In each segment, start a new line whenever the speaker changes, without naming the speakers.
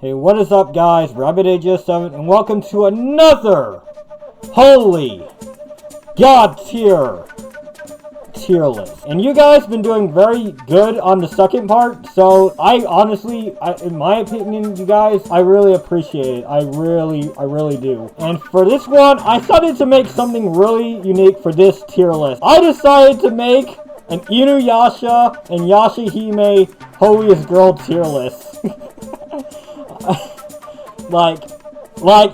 Hey, what is up, guys? RabbitAJ7, and welcome to another Holy God tier list. And you guys been doing very good on the second part, so I honestly, in my opinion, you guys, I really appreciate it. I really do. And for this one, I decided to make something really unique for this tier list. I decided to make an Inuyasha and Yashahime Holiest Girl tier list. Like,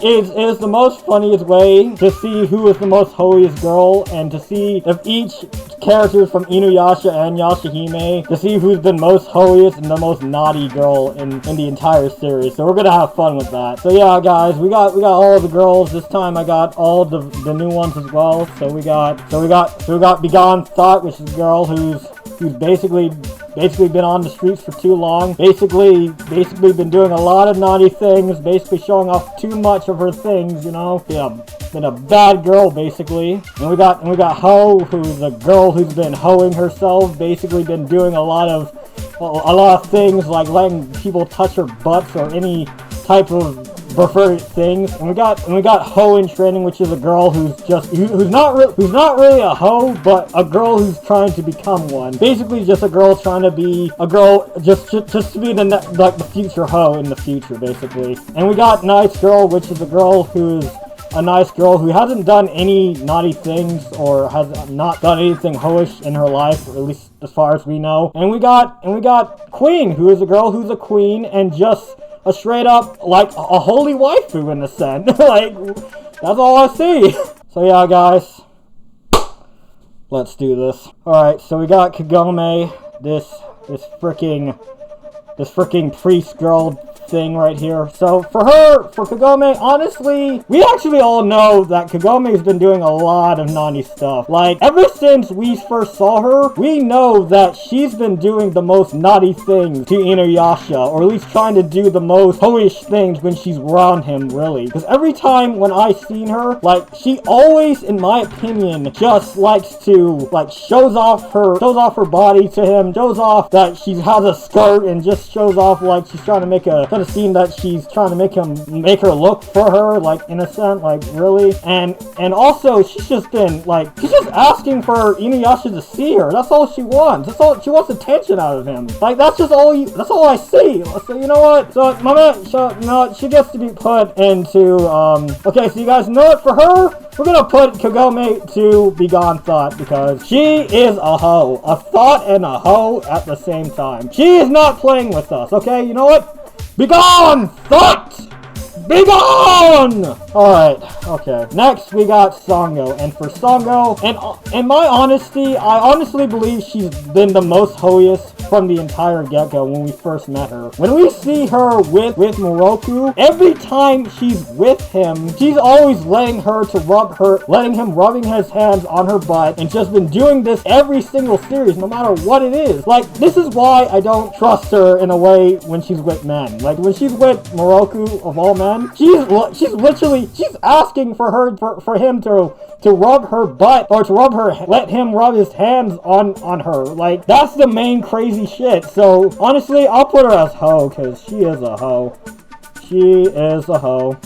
it is the most funniest way to see who is the most holiest girl, and to see if each character from Inuyasha and Yashahime, to see who's been most holiest and the most naughty girl in the entire series. So we're gonna have fun with that. So yeah, guys, we got all of the girls. This time I got all the new ones as well. So we got Begone Thought, which is a girl who's basically been on the streets for too long. Basically been doing a lot of naughty things, basically showing off too much of her things, you know? Yeah, been a bad girl, basically. And we got Ho, who's a girl who's been hoeing herself, basically been doing a lot of things, like letting people touch her butts or any type of preferred things. And we got Ho in Training, which is a girl who's not really a hoe, but a girl who's trying to become one. Basically, just a girl trying to be a girl, just to be the future hoe in the future, basically. And we got Nice Girl, which is a girl who's a nice girl who hasn't done any naughty things or has not done anything hoish in her life, or at least as far as we know. And we got Queen, who is a girl who's a queen and just a straight up, like, a holy waifu in a sense. Like, that's all I see. So yeah, guys, let's do this. Alright, so we got Kagome, this freaking priest girl thing right here. So for Kagome, honestly, we actually all know that Kagome's been doing a lot of naughty stuff. Like, ever since we first saw her, we know that she's been doing the most naughty things to Inuyasha, or at least trying to do the most hoish things when she's around him, really. Because every time when I've seen her, like, she always, in my opinion, just likes to, like, shows off her body to him, shows off that she has a skirt, and just shows off like she's trying to make a scene that she's trying to make her look for her, like, innocent, like, really. And also, she's just asking for Inuyasha to see her. That's all she wants. That's all she wants, attention out of him. Like, that's all I see. So you know what? So my man, she gets to be put into okay, so you guys know what, for her, we're gonna put Kagome to Begone Thought, because she is a hoe. A thought and a hoe at the same time. She is not playing with us, okay? You know what? Begone! Thought! Begone! Alright, okay. Next, we got Sango. And for Sango, and in my honesty, I honestly believe she's been the most holiest from the entire get-go when we first met her. When we see her with Moroku, every time she's with him, she's always letting him rubbing his hands on her butt, and just been doing this every single series, no matter what it is. Like, this is why I don't trust her in a way when she's with men. Like, when she's with Moroku, of all men, she's asking for him to rub her butt, or to let him rub his hands on her. Like, that's the main crazy shit. So honestly, I'll put her as hoe, because she is a hoe. She is a hoe.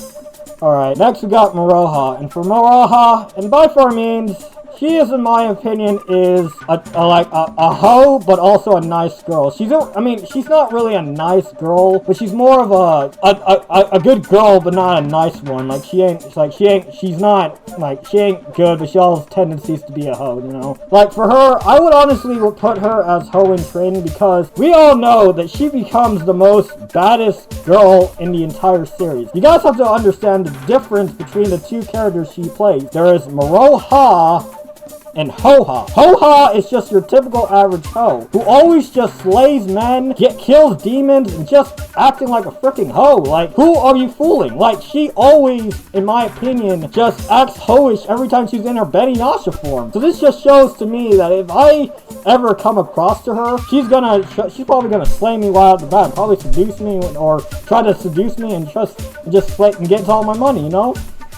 Alright, next we got Moroha. And for Moroha, and by far means, she is, in my opinion, is a hoe, but also a nice girl. She's not really a nice girl, but she's more of a good girl, but not a nice one. Like, she ain't good, but she all has tendencies to be a hoe, you know? Like, for her, I would honestly put her as hoe in Training, because we all know that she becomes the most baddest girl in the entire series. You guys have to understand the difference between the two characters she plays. There is Moroha and Hoha. Hoha is just your typical average hoe, who always just slays men, kills demons, and just acting like a freaking hoe. Like, who are you fooling? Like, she always, in my opinion, just acts hoish every time she's in her Beniyasha form. So this just shows to me that if I ever come across to her, she's probably gonna slay me right out the bat, probably seduce me, or try to seduce me and just slay and get all my money, you know?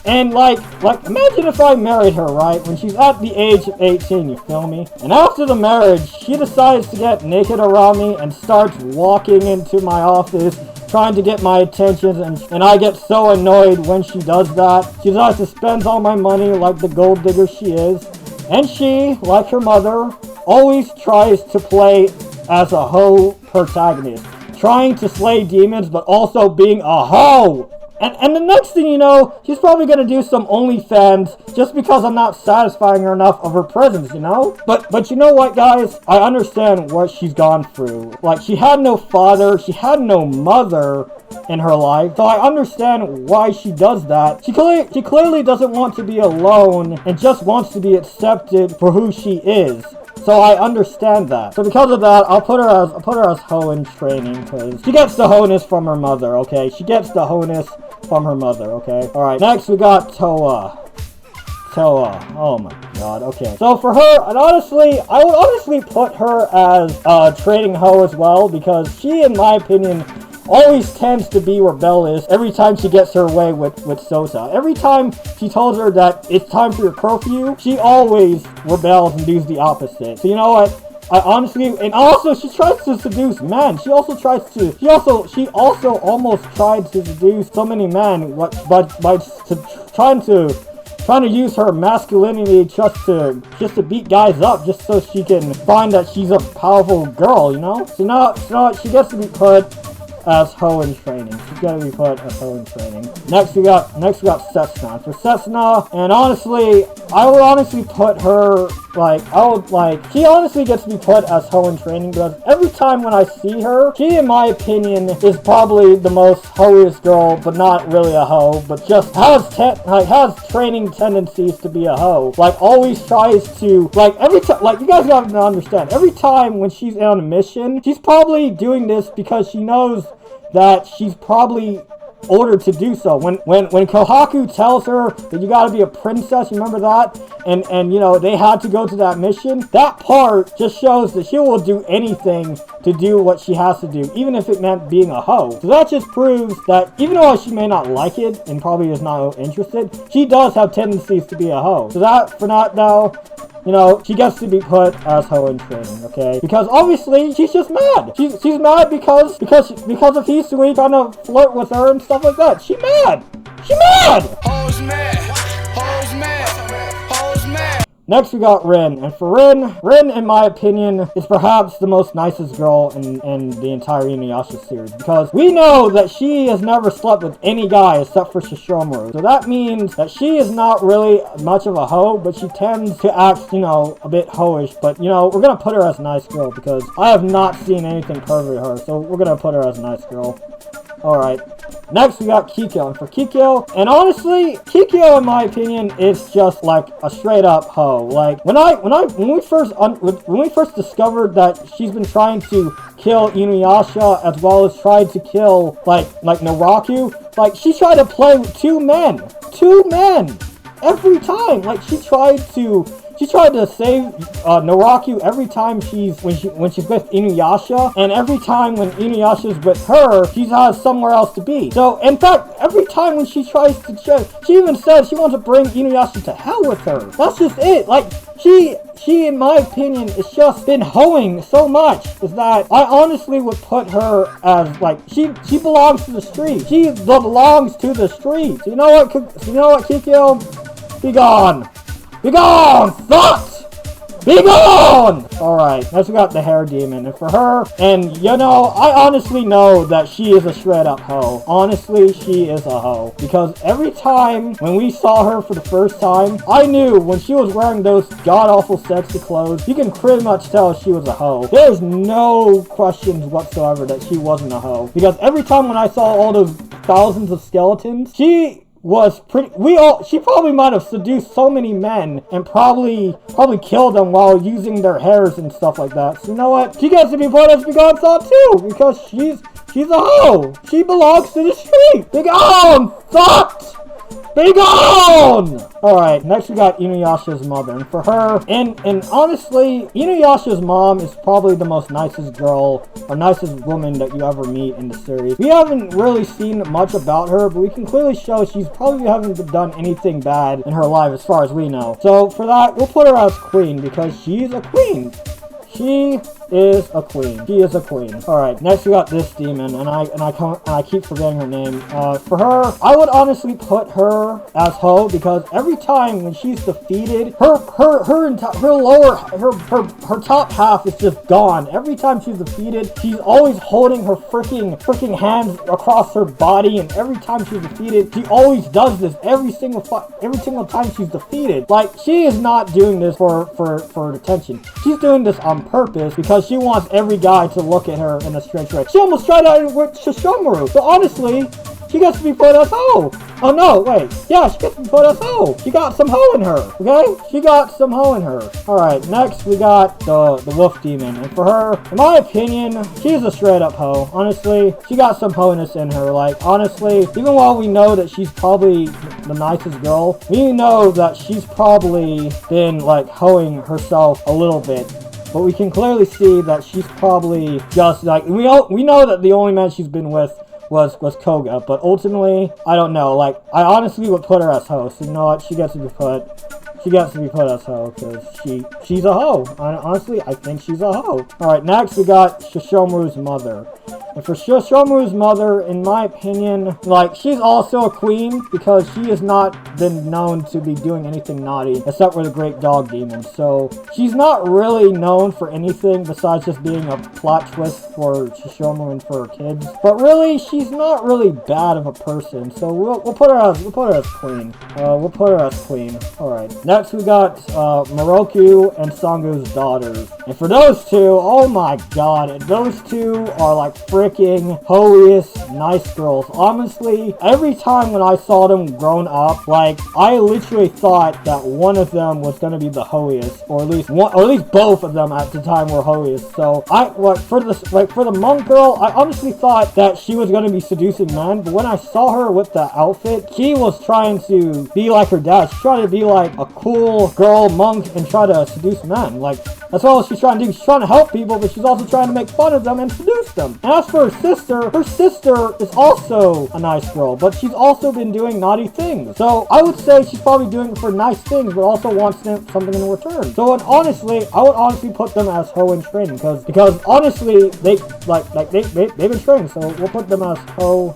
And like, imagine if I married her, right, when she's at the age of 18, you feel me? And after the marriage, she decides to get naked around me and starts walking into my office trying to get my attention, and I get so annoyed when she does that. She decides to spend all my money like the gold digger she is. And she, like her mother, always tries to play as a hoe protagonist. Trying to slay demons, but also being a hoe! And the next thing you know, she's probably gonna do some OnlyFans just because I'm not satisfying her enough of her presence, you know? But you know what, guys? I understand what she's gone through. Like, she had no father, she had no mother in her life, so I understand why she does that. She clearly doesn't want to be alone and just wants to be accepted for who she is. So I understand that. So because of that, I'll put her as hoe in training, because she gets the hoe-ness from her mother, okay? She gets the hoe-ness from her mother, okay? Alright, next we got Toa. Oh my god, okay. So for her, and honestly, I would honestly put her as a training hoe as well, because she, in my opinion, always tends to be rebellious every time she gets her way with Sota. Every time she tells her that it's time for your curfew, she always rebels and does the opposite. So you know what? I honestly, and also she tries to seduce men. She also almost tried to seduce so many men, by trying to use her masculinity just to beat guys up, just so she can find that she's a powerful girl, you know? So now she gets to be put as hoe in training. She's gotta be put as hoe in training. Next we got Setsuna. For Setsuna, and honestly, I would honestly put her, she honestly gets to be put as hoe in training, because every time when I see her, she, in my opinion, is probably the most hoiest girl, but not really a hoe, but just has training tendencies to be a hoe. Like, always tries to, every time, you guys gotta understand, every time when she's on a mission, she's probably doing this because she knows that she's probably ordered to do so. When Kohaku tells her that you gotta be a princess, you remember that? And you know, they had to go to that mission. That part just shows that she will do anything to do what she has to do, even if it meant being a hoe. So that just proves that even though she may not like it and probably is not interested, she does have tendencies to be a hoe. So that, for that now, you know, she gets to be put as hoe in training, okay? Because obviously, she's just mad. She's mad because of Hisui trying to flirt with her and stuff like that. She's mad! She's mad! Hoes mad! Hoes mad! Hoes mad! Next we got Rin, and for Rin, in my opinion, is perhaps the most nicest girl in the entire Inuyasha series, because we know that she has never slept with any guy except for Sesshomaru. So that means that she is not really much of a hoe, but she tends to act, you know, a bit hoish. But, you know, we're gonna put her as a nice girl, because I have not seen anything pervert her, so we're gonna put her as a nice girl. Alright. Next we got Kikyo, and for Kikyo, and honestly, Kikyo, in my opinion, is just like a straight up hoe. Like, when we first discovered that she's been trying to kill Inuyasha, as well as tried to kill like Naraku, like, she tried to play with two men every time. Like, she tried to save Naraku every time when she's with Inuyasha, and every time when Inuyasha's with her, she has somewhere else to be. So, in fact, every time when she tries to she even said she wants to bring Inuyasha to hell with her. That's just it. Like, she, in my opinion, has just been hoeing so much, is that I honestly would put her as, like, she belongs to the street. She belongs to the street. You know what, Kikyo? Be gone! Be gone! Thought! Be gone! Alright, next we got the hair demon. And for her, and you know, I honestly know that she is a shred up hoe. Honestly, she is a hoe. Because every time when we saw her for the first time, I knew when she was wearing those god-awful sexy clothes, you can pretty much tell she was a hoe. There's no questions whatsoever that she wasn't a hoe. Because every time when I saw all those thousands of skeletons, she probably might have seduced so many men and probably killed them while using their hairs and stuff like that. So you know what? She gets to be put as Begone Thought too, because she's a hoe. She belongs to the street. Begone Thought! Be gone! Alright, next we got Inuyasha's mother, and for her, and honestly, Inuyasha's mom is probably the most nicest girl, or nicest woman that you ever meet in the series. We haven't really seen much about her, but we can clearly show she's probably haven't done anything bad in her life as far as we know. So for that, we'll put her as queen, because she's a queen. She is a queen. She is a queen. Alright, next we got this demon, and I keep forgetting her name. For her, I would honestly put her as Ho, because every time when she's defeated, her top half is just gone. Every time she's defeated, she's always holding her freaking hands across her body, and every time she's defeated, she always does this every single time she's defeated. Like, she is not doing this for attention. She's doing this on purpose because she wants every guy to look at her in a strange way. She almost tried out with Sesshomaru. So honestly, she gets to be put as Ho. Oh no, wait. Yeah, she gets to be put as Ho. She got some Ho in her, okay? She got some Ho in her. Alright, next we got the Wolf Demon. And for her, in my opinion, she's a straight up Ho. Honestly, she got some Ho-ness in her. Like, honestly, even while we know that she's probably the nicest girl, we know that she's probably been, like, hoeing herself a little bit. But we can clearly see that she's probably just, like, we know that the only man she's been with was Koga, but ultimately, I don't know. Like, I honestly would put her as Ho. So you know what? She gets to be put as Ho, because she's a Ho. Honestly, I think she's a Ho. Alright, next we got Sesshomaru's mother. And for Sesshomaru's mother, in my opinion, like, she's also a queen because she has not been known to be doing anything naughty except for the Great Dog Demon. So she's not really known for anything besides just being a plot twist for Sesshomaru and for her kids. But really, she's not really bad of a person. So we'll put her as queen. We'll put her as queen. Alright. Next we got Miroku and Sango's daughters. And for those two, oh my god, those two are like freaking holiest nice girls. Honestly, every time when I saw them grown up, like, I literally thought that one of them was gonna be the holiest, or at least both of them at the time were holiest. So for the monk girl, I honestly thought that she was gonna be seducing men, but when I saw her with the outfit, she was trying to be like her dad. She's trying to be like a cool girl monk and try to seduce men. Like, that's all she's trying to do. She's trying to help people, but she's also trying to make fun of them and seduce them. And as for her sister is also a nice girl, but she's also been doing naughty things. So I would say she's probably doing it for nice things, but also wants something in return. So honestly, I would honestly put them as Ho in training, because honestly, they've been trained. So we'll put them as Ho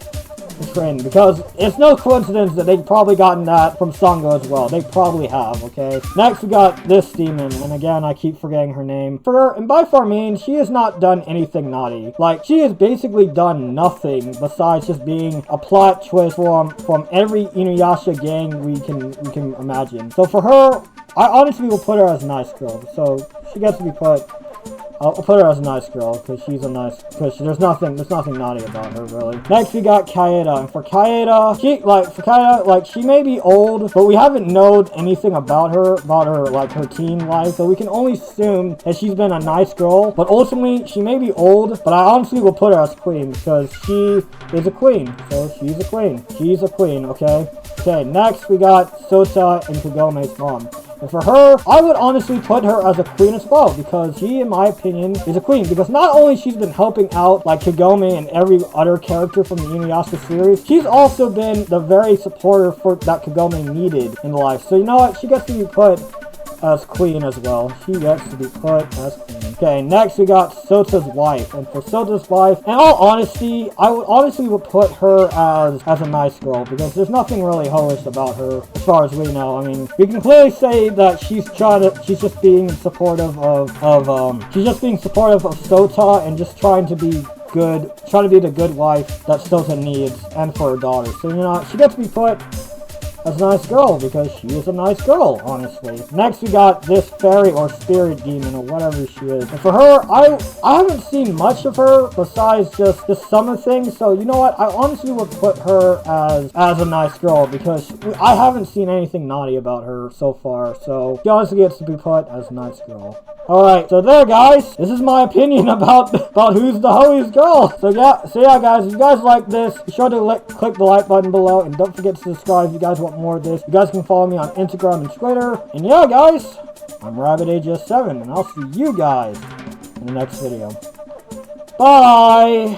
training, because it's no coincidence that they've probably gotten that from Sango as well. They probably have, okay? Next we got this demon, and again, I keep forgetting her name. For her, and by far mean, she has not done anything naughty. Like, she has basically done nothing besides just being a plot twist from every Inuyasha gang we can imagine. So for her, I honestly will put her as a nice girl. So she gets to be put. I'll put her as a nice girl, because there's nothing naughty about her, really. Next, we got Kaeda, and for Kaeda, she may be old, but we haven't known anything about her, like, her teen life, so we can only assume that she's been a nice girl, but ultimately, she may be old, but I honestly will put her as queen, because she is a queen, so she's a queen. She's a queen, okay? Okay, next, we got Sota and Kagome's mom. And for her, I would honestly put her as a queen as well, because she, in my opinion, is a queen. Because not only she's been helping out, like, Kagome and every other character from the Inuyasha series, she's also been the very supporter that Kagome needed in life. So you know what? She gets to be put as queen as well. She gets to be put as queen. Okay, next we got Sota's wife. And for Sota's wife, in all honesty, I would honestly put her as a nice girl, because there's nothing really hoish about her as far as we know. I mean, we can clearly say that she's just being supportive of Sota, and just trying to be the good wife that Sota needs, and for her daughter. So you know, she gets to be put as a nice girl, because she is a nice girl, honestly. Next, we got this fairy or spirit demon, or whatever she is. And for her, I haven't seen much of her besides just some of the things. So you know what? I honestly would put her as a nice girl, because I haven't seen anything naughty about her so far. So she honestly gets to be put as a nice girl. Alright, so there, guys. This is my opinion about who's the holiest girl. So yeah, guys, if you guys like this, be sure to click the like button below, and don't forget to subscribe if you guys want more of this. You guys can follow me on Instagram and Twitter. And yeah, guys, I'm RabbitAJ7, and I'll see you guys in the next video. Bye!